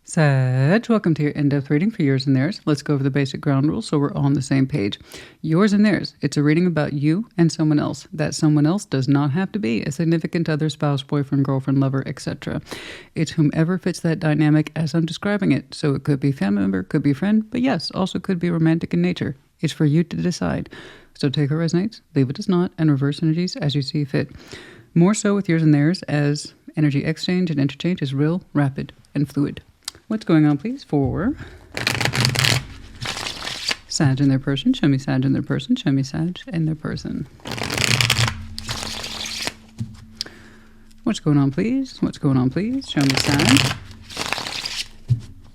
Sag, welcome to your in-depth reading for yours and theirs. Let's go over the basic ground rules so we're all on the same page. Yours and theirs. It's a reading about you and someone else. That someone else does not have to be a significant other, spouse, boyfriend, girlfriend, lover, etc. It's whomever fits that dynamic as I'm describing it. So it could be family member, could be friend, but yes, also could be romantic in nature. It's for you to decide. So take what resonates, leave what does not, and reverse energies as you see fit. More so with yours and theirs, as energy exchange and interchange is real, rapid, and fluid. What's going on, please, for Sag in their person? Show me Sag in their person. Show me Sag in their person. What's going on, please? What's going on, please? Show me Sag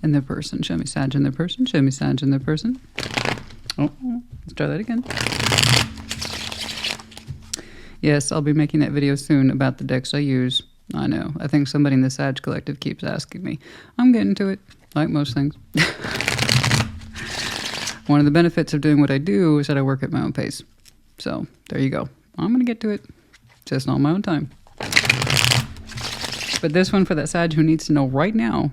in their person. Show me Sag in their person. Show me Sag in their person. Oh, let's try that again. Yes, I'll be making that video soon about the decks I use. I know. I think somebody in the Sag Collective keeps asking me. I'm getting to it, like most things. One of the benefits of doing what I do is that I work at my own pace. So, there you go. I'm going to get to it, just on my own time. But this one for that Sag who needs to know right now,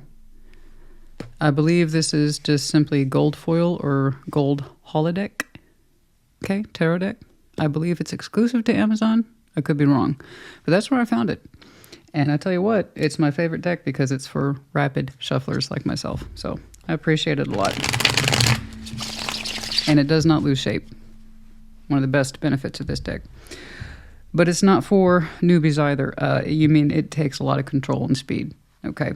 I believe this is just simply gold foil or gold holodeck. Okay, tarot deck. I believe it's exclusive to Amazon. I could be wrong, but that's where I found it. And I tell you what, it's my favorite deck because it's for rapid shufflers like myself. So I appreciate it a lot. And it does not lose shape. One of the best benefits of this deck. But it's not for newbies either. You mean it takes a lot of control and speed, okay,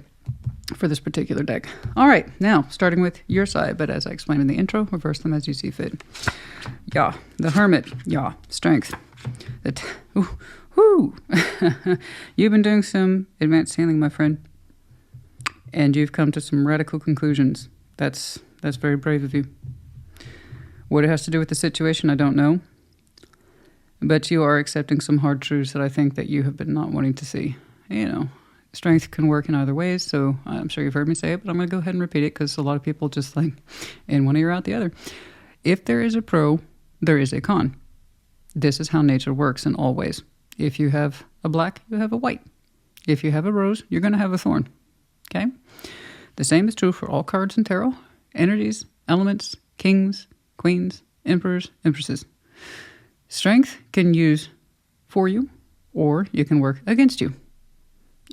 for this particular deck. All right, now starting with your side, but as I explained in the intro, reverse them as you see fit. Yeah, the Hermit. Yeah, strength. Whoo! You've been doing some advanced healing, my friend, and you've come to some radical conclusions. That's very brave of you. What it has to do with the situation, I don't know, but you are accepting some hard truths that I think that you have been not wanting to see. You know, strength can work in either ways, so I'm sure you've heard me say it, but I'm going to go ahead and repeat it because a lot of people just like in one ear out the other. If there is a pro, there is a con. This is how nature works in all ways. If you have a black, you have a white. If you have a rose, you're going to have a thorn. Okay? The same is true for all cards in tarot, energies, elements, kings, queens, emperors, empresses. Strength can use for you, or you can work against you.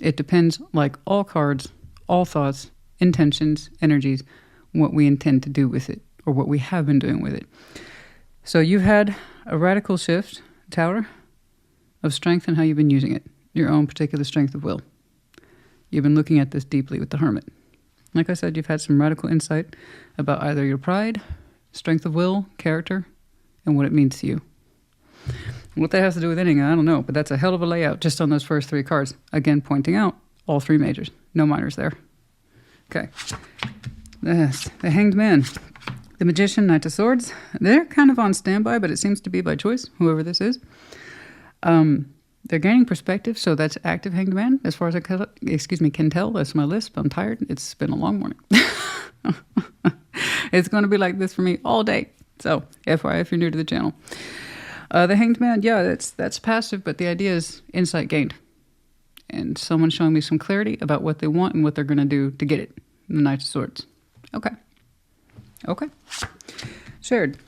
It depends, like all cards, all thoughts, intentions, energies, what we intend to do with it, or what we have been doing with it. So you've had a radical shift, Tower, of strength and how you've been using it, your own particular strength of will. You've been looking at this deeply with the Hermit. Like I said, you've had some radical insight about either your pride, strength of will, character, and what it means to you. What that has to do with anything, I don't know, but that's a hell of a layout just on those first three cards. Again, pointing out all three majors. No minors there. Okay. Yes, the Hanged Man. The Magician, Knight of Swords. They're kind of on standby, but it seems to be by choice, whoever this is. They're gaining perspective, so that's active Hanged Man. As far as I can tell, that's my lisp. I'm tired. It's been a long morning. It's going to be like this for me all day. So, FYI, if you're new to the channel. The Hanged Man, yeah, that's passive, but the idea is insight gained. And someone showing me some clarity about what they want and what they're going to do to get it. The Knight of Swords. Okay. Okay. Shared.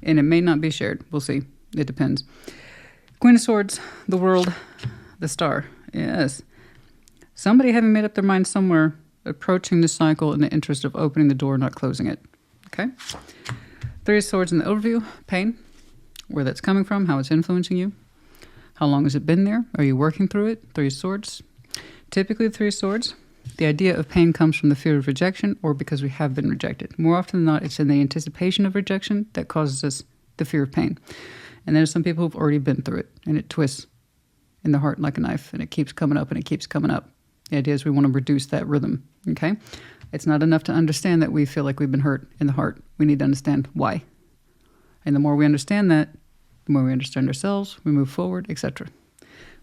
And it may not be shared. We'll see. It depends. Queen of Swords, the World, the Star. Yes. Somebody having made up their mind somewhere, approaching the cycle in the interest of opening the door, not closing it. Okay? Three of Swords in the overview. Pain. Where that's coming from, how it's influencing you. How long has it been there? Are you working through it? Three of Swords. Typically, Three of Swords, the idea of pain comes from the fear of rejection or because we have been rejected. More often than not, it's in the anticipation of rejection that causes us the fear of pain. And there's some people who've already been through it, and it twists in the heart like a knife, and it keeps coming up and it keeps coming up. The idea is we want to reduce that rhythm, okay? It's not enough to understand that we feel like we've been hurt in the heart. We need to understand why. And the more we understand that, the more we understand ourselves, we move forward, etc.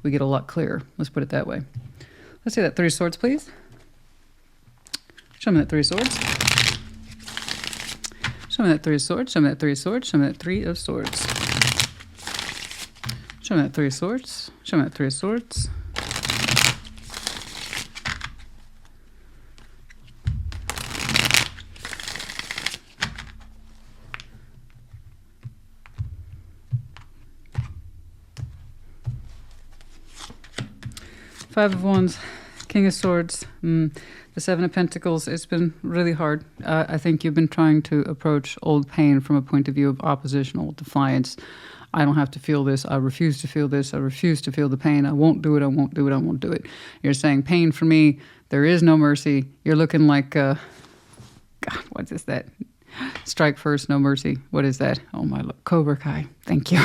We get a lot clearer. Let's put it that way. Let's see that Three of Swords, please. Show me that Three of Swords. Show me that Three of Swords. Show me that Three of Swords. Show me that Three of Swords. Show me that Three of Swords. Show me that Three of Swords. Five of Wands, King of Swords, the Seven of Pentacles. It's been really hard. I think you've been trying to approach old pain from a point of view of oppositional defiance. I don't have to feel this. I refuse to feel this. I refuse to feel the pain. I won't do it. I won't do it. I won't do it. You're saying pain for me. There is no mercy. You're looking like, God, what is that? Strike first, no mercy. What is that? Oh my, Cobra Kai. Thank you.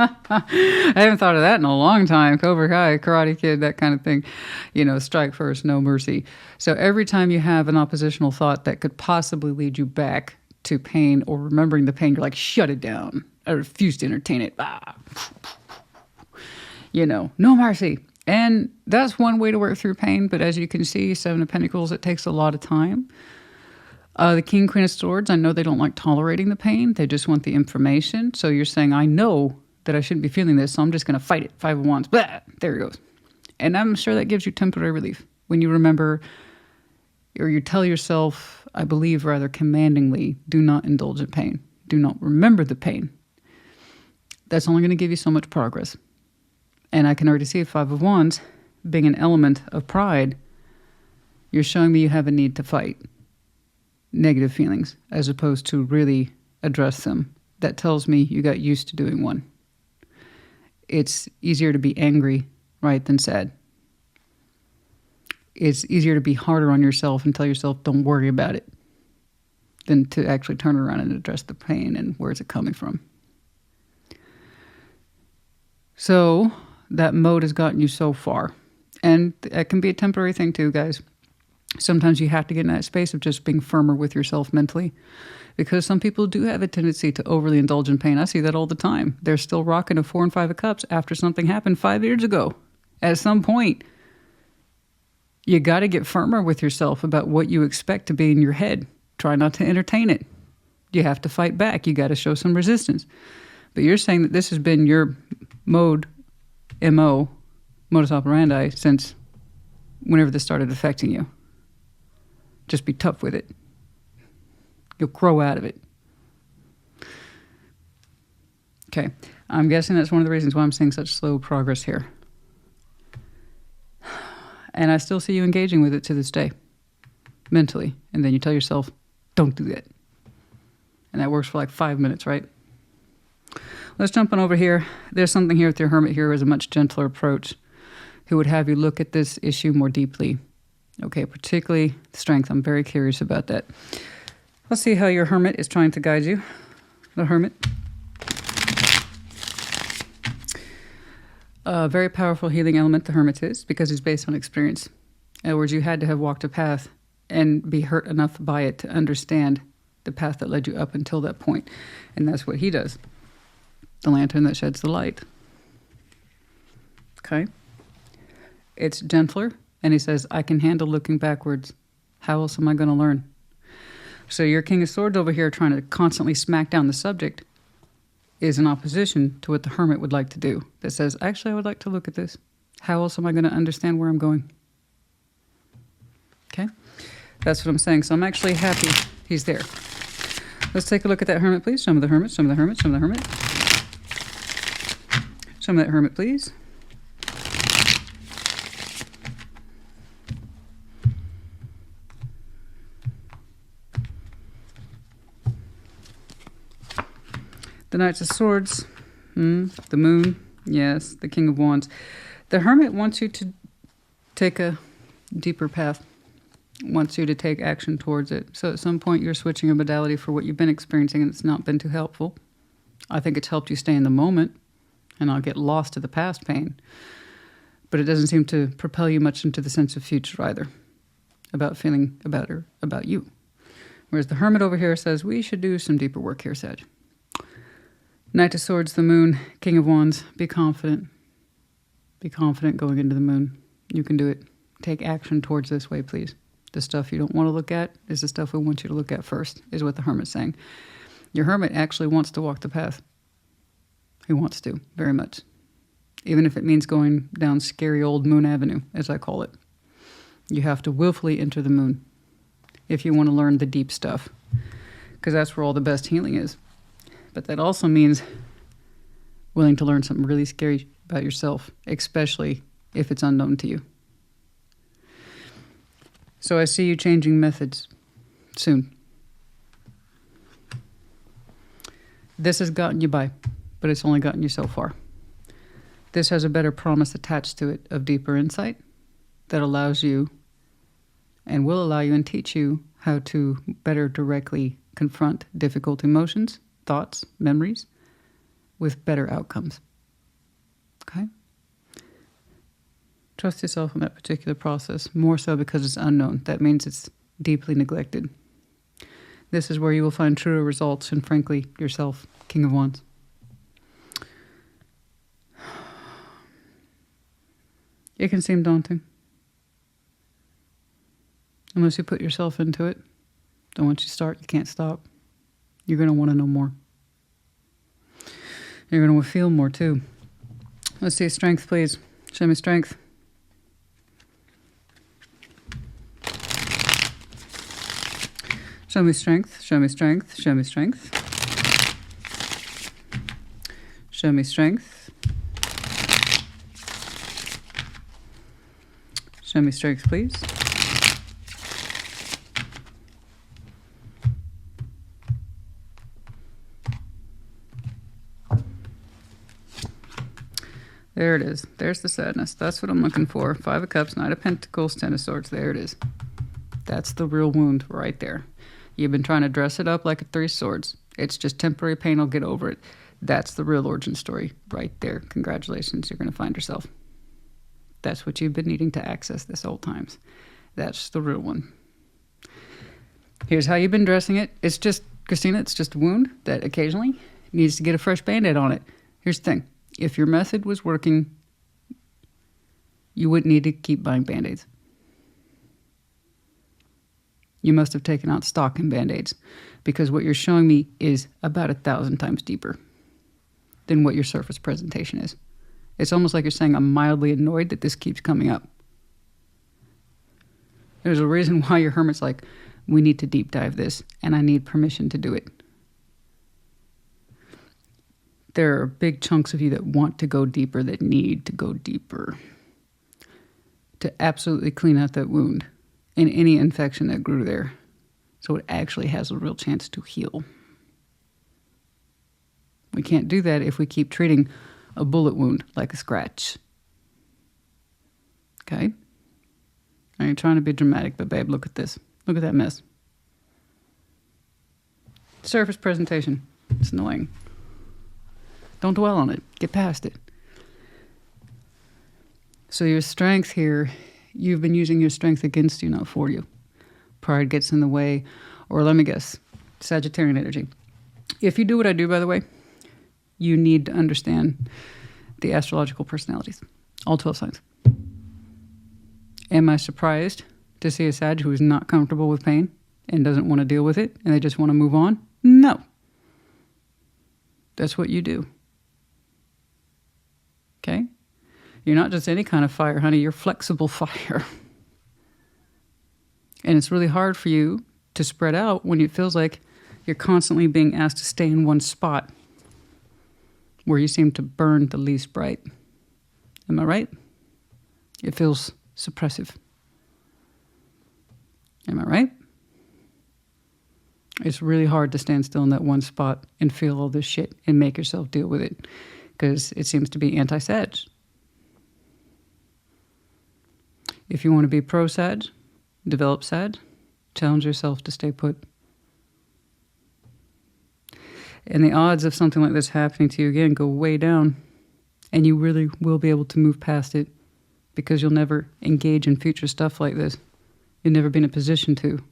I haven't thought of that in a long time. Cobra Kai, Karate Kid, that kind of thing. You know, strike first, no mercy. So every time you have an oppositional thought that could possibly lead you back to pain or remembering the pain, you're like, shut it down. I refuse to entertain it. Ah. You know, no mercy. And that's one way to work through pain. But as you can see, Seven of Pentacles, it takes a lot of time. The King, Queen of Swords, I know they don't like tolerating the pain. They just want the information. So you're saying, I know that I shouldn't be feeling this, so I'm just going to fight it. Five of Wands. Blah, there it goes. And I'm sure that gives you temporary relief. When you remember, or you tell yourself, I believe rather commandingly, do not indulge in pain. Do not remember the pain. That's only going to give you so much progress. And I can already see Five of Wands being an element of pride. You're showing me you have a need to fight negative feelings as opposed to really address them. That tells me you got used to doing one. It's easier to be angry, right, than sad. It's easier to be harder on yourself and tell yourself, don't worry about it, than to actually turn around and address the pain and where's it coming from. So that mode has gotten you so far. And it can be a temporary thing too, guys. Sometimes you have to get in that space of just being firmer with yourself mentally, because some people do have a tendency to overly indulge in pain. I see that all the time. They're still rocking a 4 and 5 of Cups after something happened 5 years ago. At some point, you got to get firmer with yourself about what you expect to be in your head. Try not to entertain it. You have to fight back. You got to show some resistance. But you're saying that this has been your modus operandi, since whenever this started affecting you. Just be tough with it. You'll grow out of it. Okay. I'm guessing that's one of the reasons why I'm seeing such slow progress here. And I still see you engaging with it to this day. Mentally. And then you tell yourself, don't do that. And that works for like 5 minutes, right? Let's jump on over here. There's something here with your Hermit here who has a much gentler approach, who would have you look at this issue more deeply. Okay, particularly strength. I'm very curious about that. Let's see how your Hermit is trying to guide you. The Hermit. A very powerful healing element the Hermit is, because it's based on experience. In other words, you had to have walked a path and be hurt enough by it to understand the path that led you up until that point. And that's what he does. The lantern that sheds the light. Okay. It's gentler. And he says, I can handle looking backwards. How else am I going to learn? So your King of Swords over here trying to constantly smack down the subject is in opposition to what the Hermit would like to do. That says, actually, I would like to look at this. How else am I going to understand where I'm going? Okay? That's what I'm saying. So I'm actually happy he's there. Let's take a look at that Hermit, please. Some of the Hermit, some of the Hermit, some of the Hermit. Some of that Hermit, please. The Knights of Swords, the Moon, yes, the King of Wands. The Hermit wants you to take a deeper path, wants you to take action towards it. So at some point you're switching a modality for what you've been experiencing and it's not been too helpful. I think it's helped you stay in the moment and not get lost to the past pain. But it doesn't seem to propel you much into the sense of future either, about feeling better about you. Whereas the Hermit over here says, we should do some deeper work here, Sag. Knight of Swords, the Moon, King of Wands, be confident. Be confident going into the Moon. You can do it. Take action towards this way, please. The stuff you don't want to look at is the stuff we want you to look at first, is what the Hermit's saying. Your Hermit actually wants to walk the path. He wants to, very much. Even if it means going down scary old Moon Avenue, as I call it. You have to willfully enter the Moon if you want to learn the deep stuff, because that's where all the best healing is. But that also means willing to learn something really scary about yourself, especially if it's unknown to you. So I see you changing methods soon. This has gotten you by, but it's only gotten you so far. This has a better promise attached to it of deeper insight that allows you and will allow you and teach you how to better directly confront difficult emotions, thoughts, memories with better outcomes. Okay? Trust yourself in that particular process, more so because it's unknown. That means it's deeply neglected. This is where you will find truer results and, frankly, yourself, King of Wands. It can seem daunting. Unless you put yourself into it. Then once you start, you can't stop. You're going to want to know more. You're going to feel more, too. Let's see strength, please. Show me strength. Show me strength. Show me strength. Show me strength. Show me strength. Show me strength, please. There it is. There's the sadness. That's what I'm looking for. 5 of Cups, Knight of Pentacles, 10 of Swords. There it is. That's the real wound right there. You've been trying to dress it up like a 3 of Swords. It's just temporary pain. I'll get over it. That's the real origin story right there. Congratulations. You're going to find yourself. That's what you've been needing to access this whole time. That's the real one. Here's how you've been dressing it. It's just, Christina, it's just a wound that occasionally needs to get a fresh Band-Aid on it. Here's the thing. If your method was working, you wouldn't need to keep buying Band-Aids. You must have taken out stock in Band-Aids, because what you're showing me is about 1,000 times deeper than what your surface presentation is. It's almost like you're saying, I'm mildly annoyed that this keeps coming up. There's a reason why your hermit's like, we need to deep dive this, and I need permission to do it. There are big chunks of you that want to go deeper, that need to go deeper, to absolutely clean out that wound and any infection that grew there, so it actually has a real chance to heal. We can't do that if we keep treating a bullet wound like a scratch. Okay? I ain't trying to be dramatic, but babe, look at this. Look at that mess. Surface presentation. It's annoying. Don't dwell on it. Get past it. So your strength here, you've been using your strength against you, not for you. Pride gets in the way. Or let me guess, Sagittarian energy. If you do what I do, by the way, you need to understand the astrological personalities. All 12 signs. Am I surprised to see a Sag who is not comfortable with pain and doesn't want to deal with it and they just want to move on? No. That's what you do. Okay? You're not just any kind of fire, honey. You're flexible fire. And it's really hard for you to spread out when it feels like you're constantly being asked to stay in one spot where you seem to burn the least bright. Am I right? It feels suppressive. Am I right? It's really hard to stand still in that one spot and feel all this shit and make yourself deal with it, because it seems to be anti-Sag. If you want to be pro-Sag, develop Sag, challenge yourself to stay put. And the odds of something like this happening to you again go way down, and you really will be able to move past it, because you'll never engage in future stuff like this. You'll never be in a position to.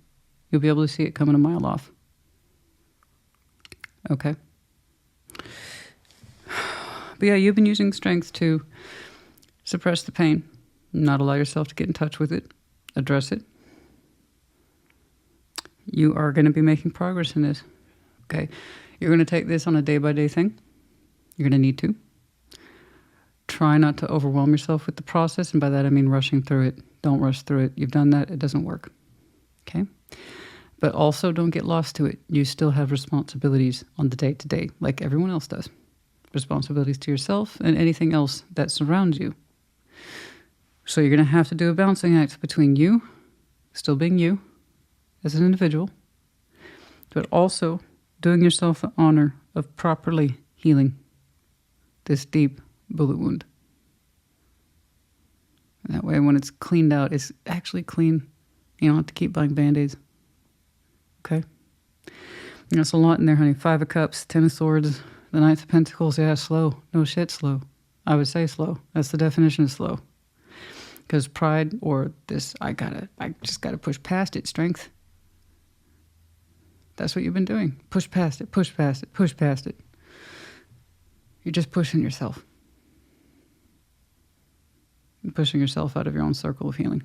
You'll be able to see it coming a mile off. Okay? But yeah, you've been using strength to suppress the pain, not allow yourself to get in touch with it, address it. You are going to be making progress in this. Okay? You're going to take this on a day-by-day thing. You're going to need to. Try not to overwhelm yourself with the process, and by that I mean rushing through it. Don't rush through it. You've done that. It doesn't work. Okay? But also don't get lost to it. You still have responsibilities on the day-to-day, like everyone else does. Responsibilities to yourself and anything else that surrounds you. So you're going to have to do a balancing act between you, still being you as an individual, but also doing yourself the honor of properly healing this deep bullet wound. And that way, when it's cleaned out, it's actually clean. You don't have to keep buying Bandaids. Okay? And that's a lot in there, honey. 5 of Cups, 10 of Swords, the Knight of Pentacles. Yeah, slow. No shit, slow. I would say slow. That's the definition of slow. Because pride or this, I just gotta push past it, strength. That's what you've been doing. Push past it, push past it, push past it. You're just pushing yourself. You're pushing yourself out of your own circle of healing.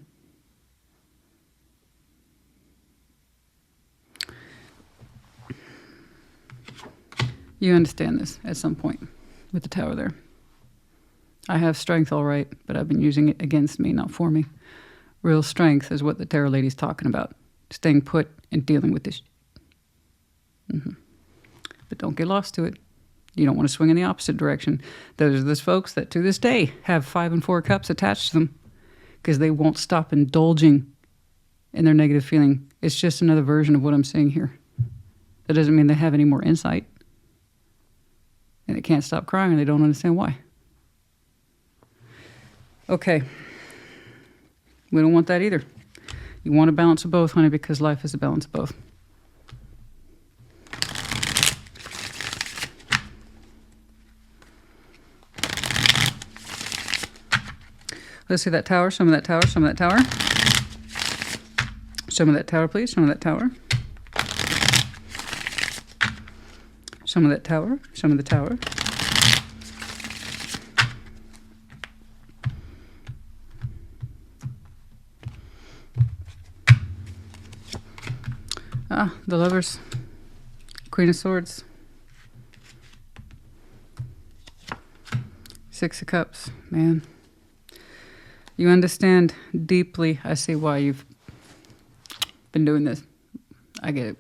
You understand this at some point with the Tower there. I have strength, all right, but I've been using it against me, not for me. Real strength is what the Tarot Lady's talking about. Staying put and dealing with this. But don't get lost to it. You don't want to swing in the opposite direction. Those are those folks that to this day have 5 and 4 cups attached to them because they won't stop indulging in their negative feeling. It's just another version of what I'm saying here. That doesn't mean they have any more insight. And they can't stop crying and they don't understand why. Okay. We don't want that either. You want a balance of both, honey, because life is a balance of both. Let's see that Tower. Show me that Tower. Show me that Tower. Show me that Tower, please. Show me that Tower. Show me that Tower. Show me the Tower. Ah, the Lovers. Queen of Swords. 6 of Cups. Man. You understand deeply. I see why you've been doing this. I get it.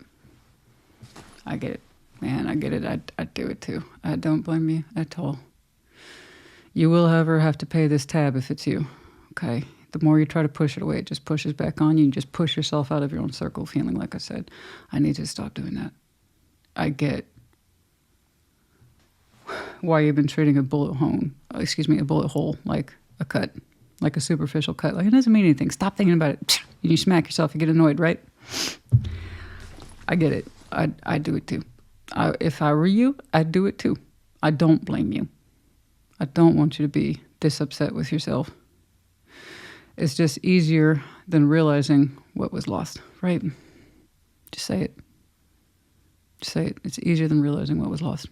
I get it. Man, I get it. I'd do it too. I don't blame you at all. You will, however, have to pay this tab if it's you. Okay? The more you try to push it away, it just pushes back on you. You just push yourself out of your own circle of healing. Like I said, I need to stop doing that. I get why you've been treating a bullet hole like a cut. Like a superficial cut. Like, it doesn't mean anything. Stop thinking about it. You smack yourself, you get annoyed, right? I get it. I'd do it too. If I were you, I'd do it too. I don't blame you. I don't want you to be this upset with yourself. It's just easier than realizing what was lost, right? Just say it. Just say it. It's easier than realizing what was lost.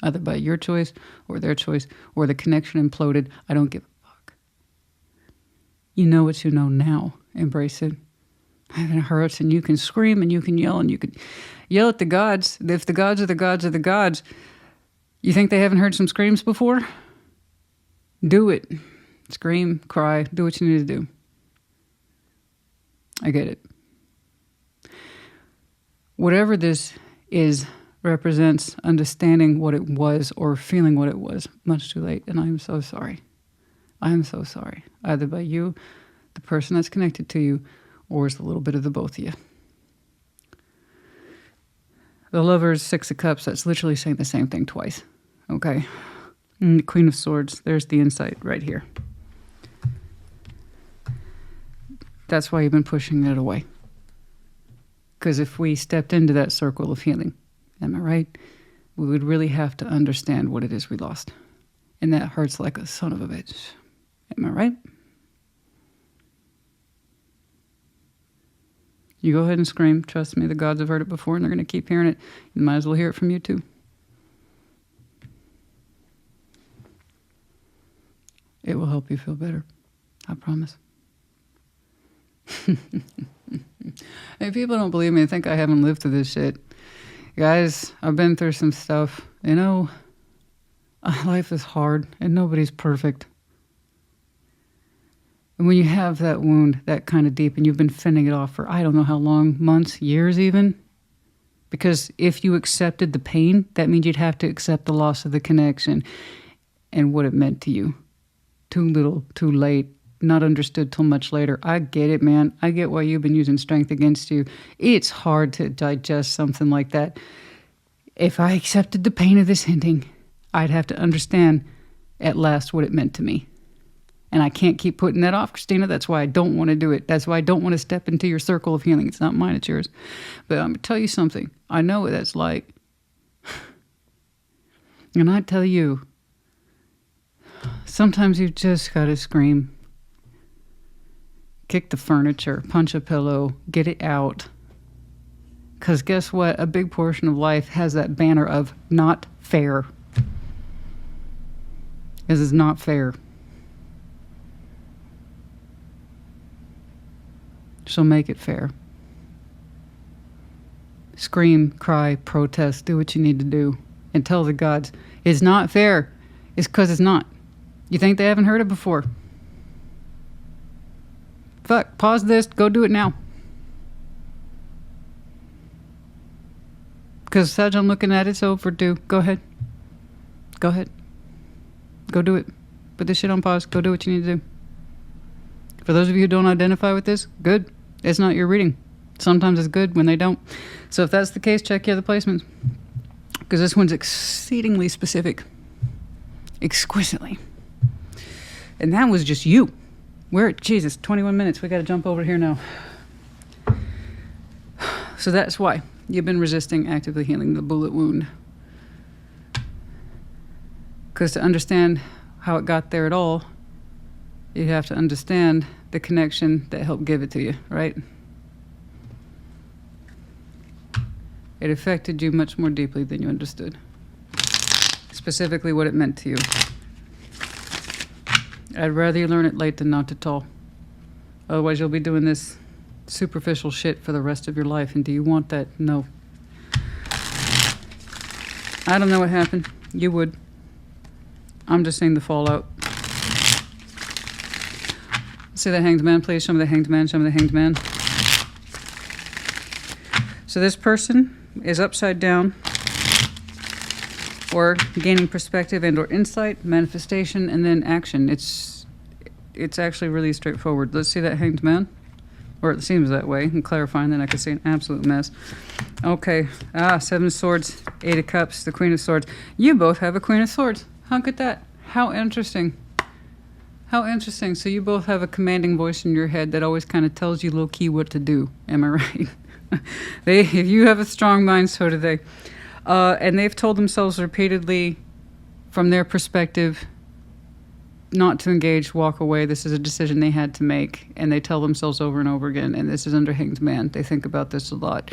Either by your choice or their choice or the connection imploded. I don't give a fuck. You know what you know now. Embrace it. If it hurts, and you can scream and you can yell and you can yell at the gods. If the gods are the gods of the gods, you think they haven't heard some screams before? Do it. Scream, cry, do what you need to do. I get it. Whatever this is represents understanding what it was or feeling what it was. Much too late, and I am so sorry. I am so sorry. Either by you, the person that's connected to you, or it's a little bit of the both of you. The Lovers, 6 of Cups, that's literally saying the same thing twice. Okay? And the Queen of Swords, there's the insight right here. That's why you've been pushing it away. Because if we stepped into that circle of healing, am I right? We would really have to understand what it is we lost. And that hurts like a son of a bitch. Am I right? You go ahead and scream. Trust me, the gods have heard it before and they're going to keep hearing it. You might as well hear it from you too. It will help you feel better. I promise. If people don't believe me, they think I haven't lived through this shit. Guys, I've been through some stuff. You know, life is hard and nobody's perfect. And when you have that wound that kind of deep and you've been fending it off for I don't know how long, months, years even. Because if you accepted the pain, that means you'd have to accept the loss of the connection and what it meant to you. Too little, too late. not understood till much later. I get it, man. I get why you've been using strength against you. It's hard to digest something like that. If I accepted the pain of this hinting, I'd have to understand at last what it meant to me. And I can't keep putting that off, Christina. That's why I don't want to do it. That's why I don't want to step into your circle of healing. It's not mine, it's yours. But I'm going to tell you something. I know what that's like. And I tell you, sometimes you've just got to scream. Kick the furniture, punch a pillow, get it out. Because guess what? A big portion of life has that banner of not fair. This is not fair. So make it fair. Scream, cry, protest, do what you need to do. And tell the gods, it's not fair. It's because it's not. You think they haven't heard it before? Fuck, pause this, go do it now. Because Sag, I'm looking at it, it's overdue. Go ahead. Go ahead. Go do it. Put this shit on pause. Go do what you need to do. For those of you who don't identify with this, good. It's not your reading. Sometimes it's good when they don't. So if that's the case, check your other placements. Because this one's exceedingly specific. Exquisitely. And that was just you. We're at, Jesus, 21 minutes. We got to jump over here now. So that's why you've been resisting actively healing the bullet wound. Because to understand how it got there at all, you have to understand the connection that helped give it to you, right? It affected you much more deeply than you understood. Specifically what it meant to you. I'd rather you learn it late than not at all. Otherwise you'll be doing this superficial shit for the rest of your life. And do you want that? No. I don't know what happened. You would. I'm just saying the fallout. See the Hanged Man, please. Show me the Hanged Man. Show me the Hanged Man. So this person is upside down, or gaining perspective and or insight, manifestation, and then action. It's actually really straightforward. Let's see that Hanged Man. Or it seems that way. And clarifying, then I could see an absolute mess. Okay. Seven of Swords, Eight of Cups, the Queen of Swords. You both have a Queen of Swords. Look at that. How interesting. How interesting. So you both have a commanding voice in your head that always kind of tells you low-key what to do. Am I right? If you have a strong mind, so do they. And they've told themselves repeatedly, from their perspective, not to engage, walk away. This is a decision they had to make. And they tell themselves over and over again, and this is under Hanged Man. They think about this a lot.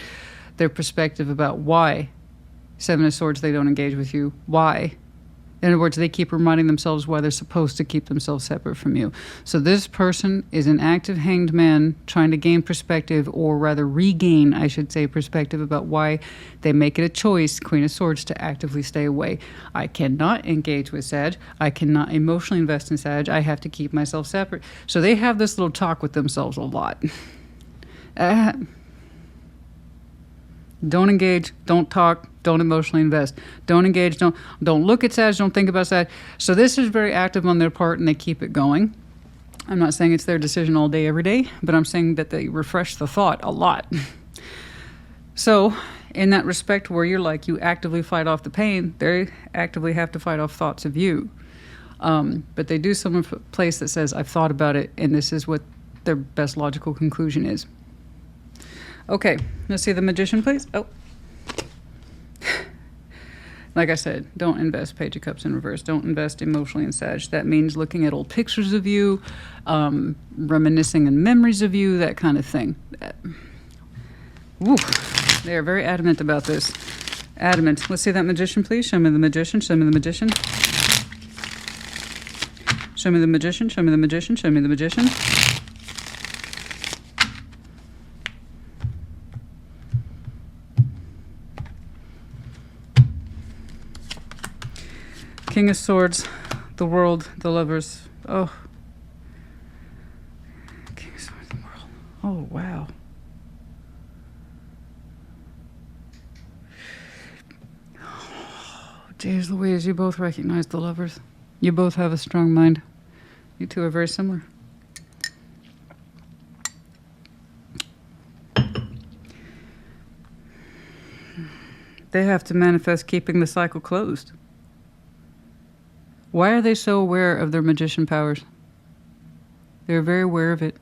Their perspective about why, Seven of Swords, they don't engage with you. Why? In other words, they keep reminding themselves why they're supposed to keep themselves separate from you. So this person is an active Hanged Man trying to gain perspective, or rather regain, I should say, perspective about why they make it a choice, Queen of Swords, to actively stay away. I cannot engage with Sag. I cannot emotionally invest in Sag. I have to keep myself separate. So they have this little talk with themselves a lot. Don't engage, don't talk, don't emotionally invest. Don't engage, don't look at Sag, don't think about Sag. So this is very active on their part, and they keep it going. I'm not saying it's their decision all day, every day, but I'm saying that they refresh the thought a lot. So in that respect where you're like, you actively fight off the pain, they actively have to fight off thoughts of you. But they do some place that says, I've thought about it, and this is what their best logical conclusion is. Okay, let's see the Magician, please. Oh. Like I said, don't invest Page of Cups in reverse. Don't invest emotionally in Sag. That means looking at old pictures of you, reminiscing in memories of you, that kind of thing. Woo. They are very adamant about this. Adamant. Let's see that Magician, please. Show me the Magician. Show me the Magician. Show me the Magician. Show me the Magician. Show me the Magician. King of Swords, the World, the Lovers. Oh. King of Swords, the World. Oh, wow. Oh, Jeez Louise, you both recognize the Lovers. You both have a strong mind. You two are very similar. They have to manifest keeping the cycle closed. Why are they so aware of their magician powers? They're very aware of it.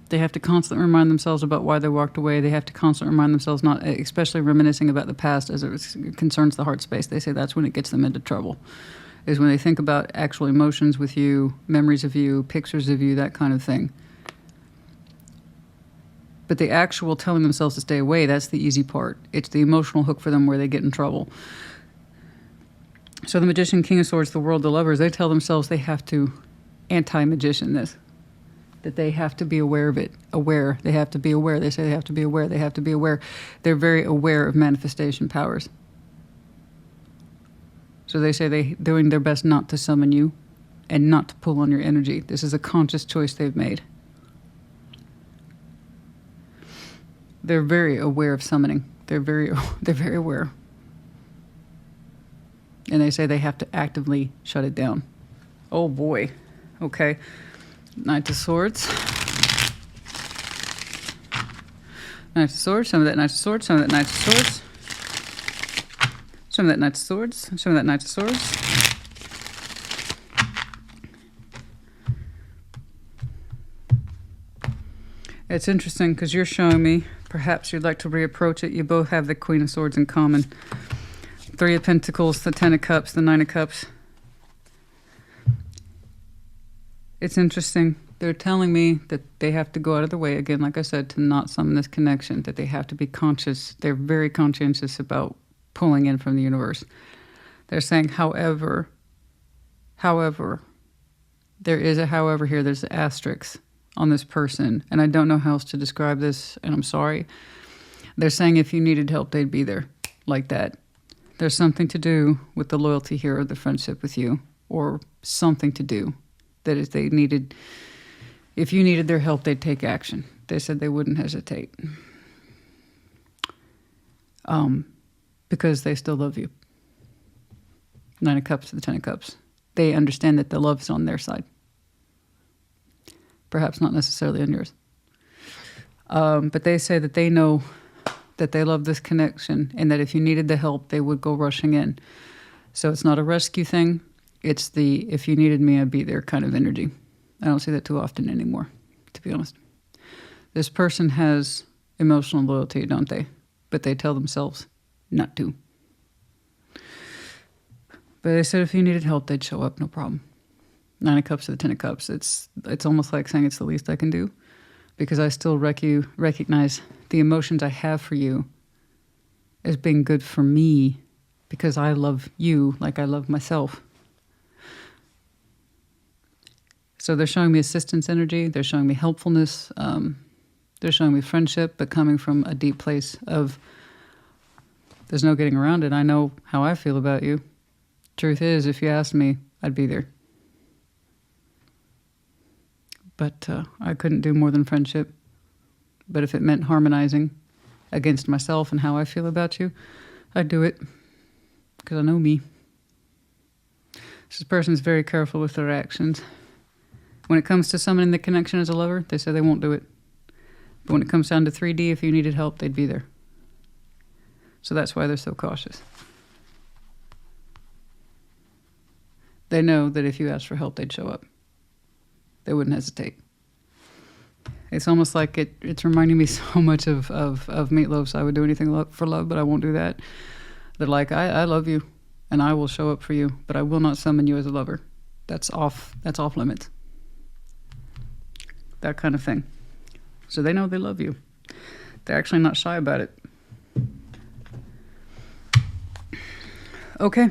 They have to constantly remind themselves about why they walked away. They have to constantly remind themselves, not especially reminiscing about the past as it concerns the heart space. They say that's when it gets them into trouble, is when they think about actual emotions with you, memories of you, pictures of you, that kind of thing. But the actual telling themselves to stay away, that's the easy part. It's the emotional hook for them where they get in trouble. So the Magician, King of Swords, the World, the Lovers, they tell themselves they have to anti-magician this. That they have to be aware of it. Aware. They have to be aware. They say they have to be aware. They have to be aware. They're very aware of manifestation powers. So they say they're doing their best not to summon you and not to pull on your energy. This is a conscious choice they've made. They're very aware of summoning. They're very aware. And they say they have to actively shut it down. Oh boy. Okay. Knight of Swords. Knight of Swords. Some of that Knight of Swords. Some of that Knight of Swords. Some of that Knight of Swords. Some of that Knight of Swords. It's interesting because you're showing me perhaps you'd like to reapproach it. You both have the Queen of Swords in common. Three of Pentacles, the Ten of Cups, the Nine of Cups. It's interesting. They're telling me that they have to go out of their way, again, like I said, to not summon this connection, that they have to be conscious. They're very conscientious about pulling in from the universe. They're saying, however, there is a however here, there's an asterisk on this person, and I don't know how else to describe this, and I'm sorry. They're saying if you needed help, they'd be there, like that. There's something to do with the loyalty here or the friendship with you, or something to do. That if they needed, if you needed their help, they'd take action. They said they wouldn't hesitate. Because they still love you. Nine of Cups to the Ten of Cups. They understand that the love's on their side. Perhaps not necessarily on yours. But they say that they know that they love this connection and that if you needed the help, they would go rushing in. So it's not a rescue thing. It's the, if you needed me, I'd be there kind of energy. I don't see that too often anymore, to be honest. This person has emotional loyalty, don't they? But they tell themselves not to. But they said if you needed help, they'd show up, no problem. Nine of Cups to the Ten of Cups. It's almost like saying it's the least I can do because I still recognize the emotions I have for you as being good for me because I love you like I love myself. So they're showing me assistance energy. They're showing me helpfulness. They're showing me friendship, but coming from a deep place of there's no getting around it. I know how I feel about you. Truth is, if you asked me, I'd be there. But I couldn't do more than friendship. But if it meant harmonizing against myself and how I feel about you, I'd do it. Because I know me. This person's very careful with their actions. When it comes to summoning the connection as a lover, they say they won't do it. But when it comes down to 3D, if you needed help, they'd be there. So that's why they're so cautious. They know that if you asked for help, they'd show up. They wouldn't hesitate. It's almost like it's reminding me so much of Meatloaf's I would do anything for love, but I won't do that. They're like, I love you, and I will show up for you, but I will not summon you as a lover. That's off limits. That kind of thing. So they know they love you. They're actually not shy about it. Okay.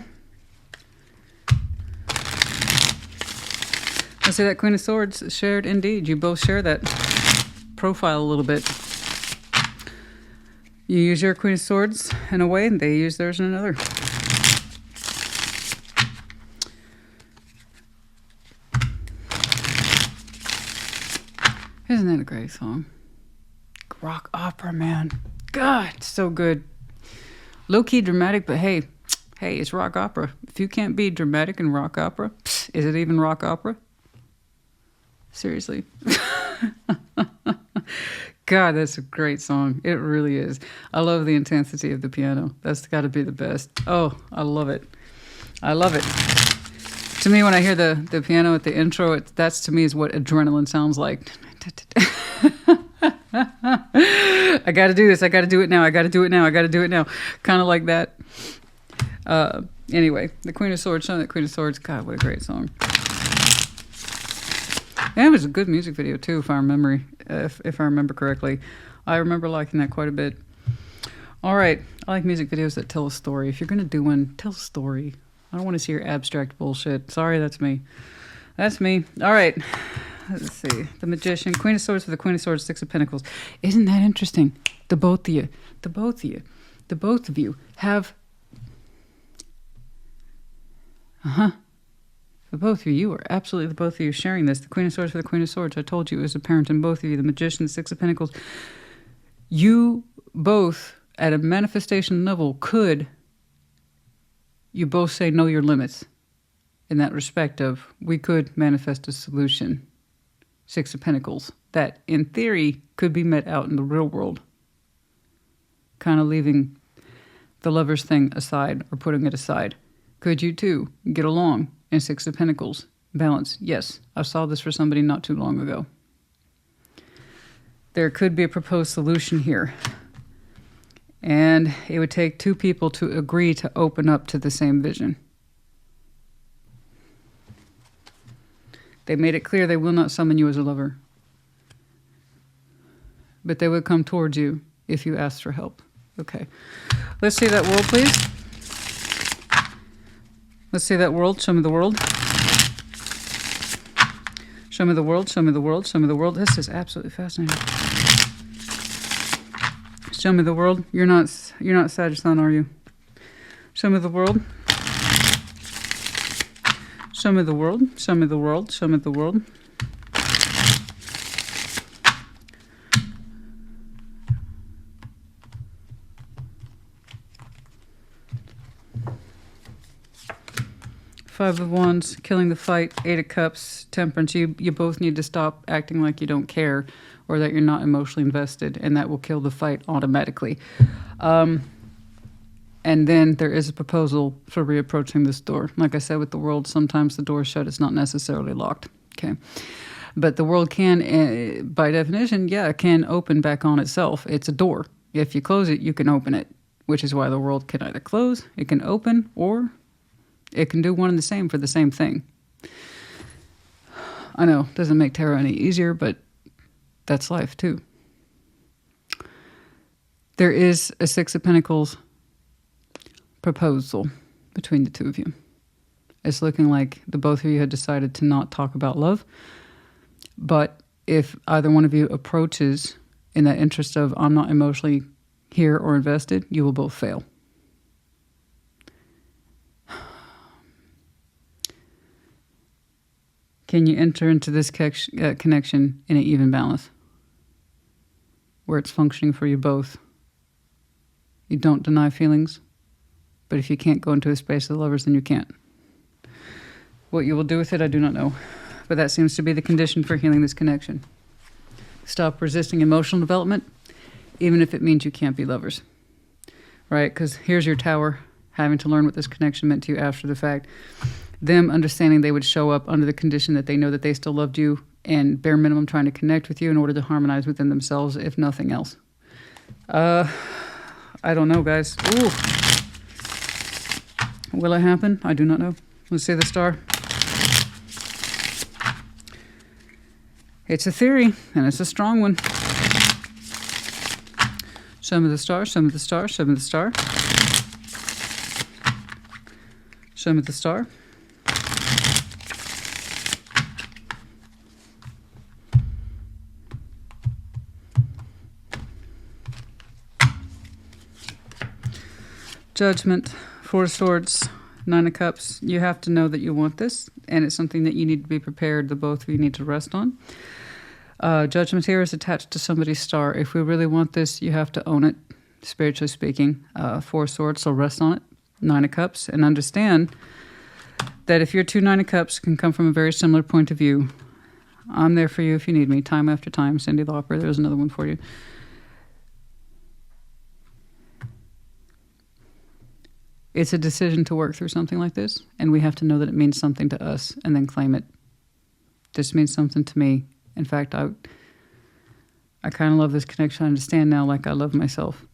I see that Queen of Swords shared indeed. You both share that profile a little bit. You use your Queen of Swords in a way, and they use theirs in another. Isn't that a great song? Rock opera, man. God, so good. Low-key dramatic, but hey, it's rock opera. If you can't be dramatic in rock opera, is it even rock opera? Seriously. God, that's a great song. It really is. I love the intensity of the piano. That's got to be the best. Oh, I love it. I love it. To me, when I hear the piano at the intro, that's to me is what adrenaline sounds like. I got to do this. I got to do it now. I got to do it now. I got to do it now. Kind of like that. Anyway, the Queen of Swords, showing that Queen of Swords. God, what a great song. And it was a good music video too, if I remember correctly. I remember liking that quite a bit. All right, I like music videos that tell a story. If you're gonna do one, tell a story. I don't want to see your abstract bullshit. Sorry, that's me. That's me. All right, let's see. The Magician, Queen of Swords for the Queen of Swords, Six of Pentacles. Isn't that interesting? The both of you have. The both of you are absolutely the both of you sharing this. The Queen of Swords for the Queen of Swords. I told you it was apparent in both of you. The Magician, Six of Pentacles. You both, at a manifestation level, you both say know your limits. In that respect of, we could manifest a solution. Six of Pentacles. That, in theory, could be met out in the real world. Kind of leaving the lovers thing aside, or putting it aside. Could you two get along? And Six of Pentacles. Balance. Yes, I saw this for somebody not too long ago. There could be a proposed solution here. And it would take two people to agree to open up to the same vision. They made it clear they will not summon you as a lover. But they would come towards you if you asked for help. Okay. Let's see that world, please. Let's see that world. Show me the world. Show me the world. Show me the world. Show me the world. This is absolutely fascinating. Show me the world. You're not Sagittarius, are you? Show me the world. Show me the world. Show me the world. Show me the world. Five of Wands, killing the fight. Eight of Cups, Temperance. You both need to stop acting like you don't care or that you're not emotionally invested, and that will kill the fight automatically. And then there is a proposal for reapproaching this door. Like I said with the world, sometimes the door is shut. It's not necessarily locked. Okay. But the world can, by definition, it can open back on itself. It's a door. If you close it, you can open it, which is why the world can either close, it can open, or it can do one and the same for the same thing. I know, doesn't make tarot any easier, but that's life too. There is a Six of Pentacles proposal between the two of you. It's looking like the both of you had decided to not talk about love. But if either one of you approaches in that interest of, I'm not emotionally here or invested, you will both fail. Can you enter into this connection in an even balance where it's functioning for you both? You don't deny feelings, but if you can't go into a space of the lovers, then you can't. What you will do with it, I do not know. But that seems to be the condition for healing this connection. Stop resisting emotional development, even if it means you can't be lovers. Right? Because here's your Tower, having to learn what this connection meant to you after the fact. Them understanding they would show up under the condition that they know that they still loved you, and bare minimum trying to connect with you in order to harmonize within themselves, if nothing else. I don't know, guys. Ooh. Will it happen? I do not know. Let's see the star. It's a theory, and it's a strong one. Show me the star, show me the star, show me the star. Show me the star. Judgment, Four of Swords, Nine of Cups. You have to know that you want this, and it's something that you need to be prepared, the both of you need to rest on. Judgment here is attached to somebody's star. If we really want this, you have to own it, spiritually speaking. Four of Swords, so rest on it. Nine of Cups, and understand that if your two Nine of Cups can come from a very similar point of view, I'm there for you if you need me, time after time. Cyndi Lauper, there's another one for you. It's a decision to work through something like this, and we have to know that it means something to us and then claim it. This means something to me. In fact, I kind of love this connection. I understand now like I love myself.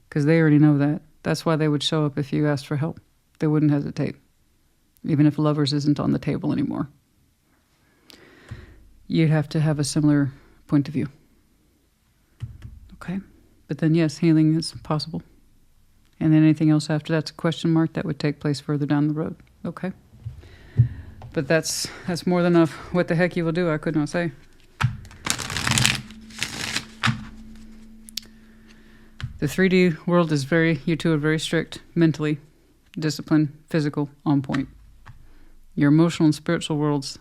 Because they already know that. That's why they would show up if you asked for help. They wouldn't hesitate. Even if lovers isn't on the table anymore. You'd have to have a similar point of view. Okay? But then yes, healing is possible. And then anything else after that's a question mark that would take place further down the road. Okay? But that's more than enough. What the heck you will do, I could not say. The 3D world is you two are very strict, mentally, disciplined, physical, on point. Your emotional and spiritual worlds,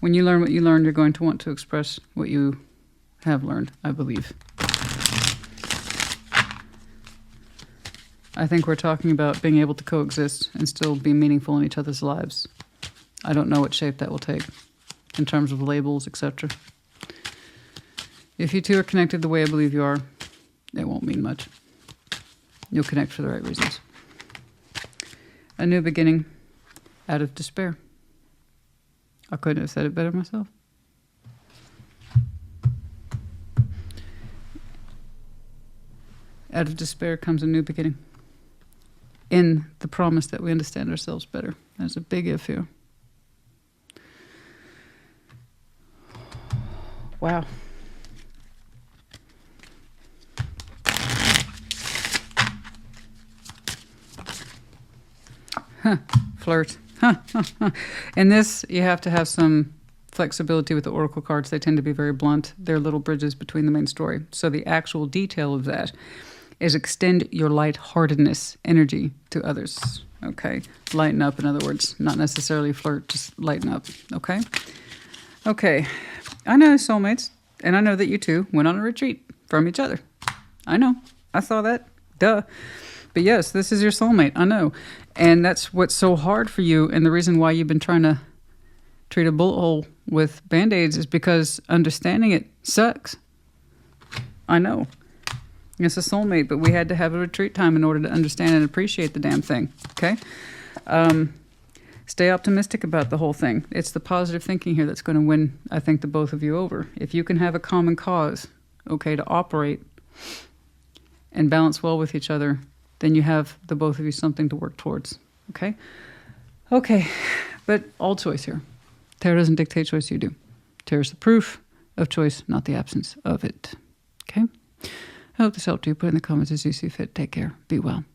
when you learn what you learn, you're going to want to express what you have learned, I believe. I think we're talking about being able to coexist and still be meaningful in each other's lives. I don't know what shape that will take in terms of labels, etc. If you two are connected the way I believe you are, it won't mean much. You'll connect for the right reasons. A new beginning out of despair. I couldn't have said it better myself. Out of despair comes a new beginning. In the promise that we understand ourselves better. There's a big if here. Wow. Flirt. In this, you have to have some flexibility with the oracle cards. They tend to be very blunt. They're little bridges between the main story. So the actual detail of that is extend your lightheartedness energy to others. Okay? Lighten up, in other words. Not necessarily flirt, just lighten up. Okay? Okay. I know soulmates, and I know that you two went on a retreat from each other. I know. I saw that. Duh. But yes, this is your soulmate. I know. And that's what's so hard for you, and the reason why you've been trying to treat a bullet hole with Bandaids is because understanding it sucks. I know. It's a soulmate, but we had to have a retreat time in order to understand and appreciate the damn thing. Okay? Stay optimistic about the whole thing. It's the positive thinking here that's going to win, I think, the both of you over. If you can have a common cause, okay, to operate and balance well with each other, then you have the both of you something to work towards. Okay? Okay. But all choice here. Tarot doesn't dictate choice, you do. Tarot is the proof of choice, not the absence of it. Okay? I hope this helped you. Put in the comments as you see fit. Take care. Be well.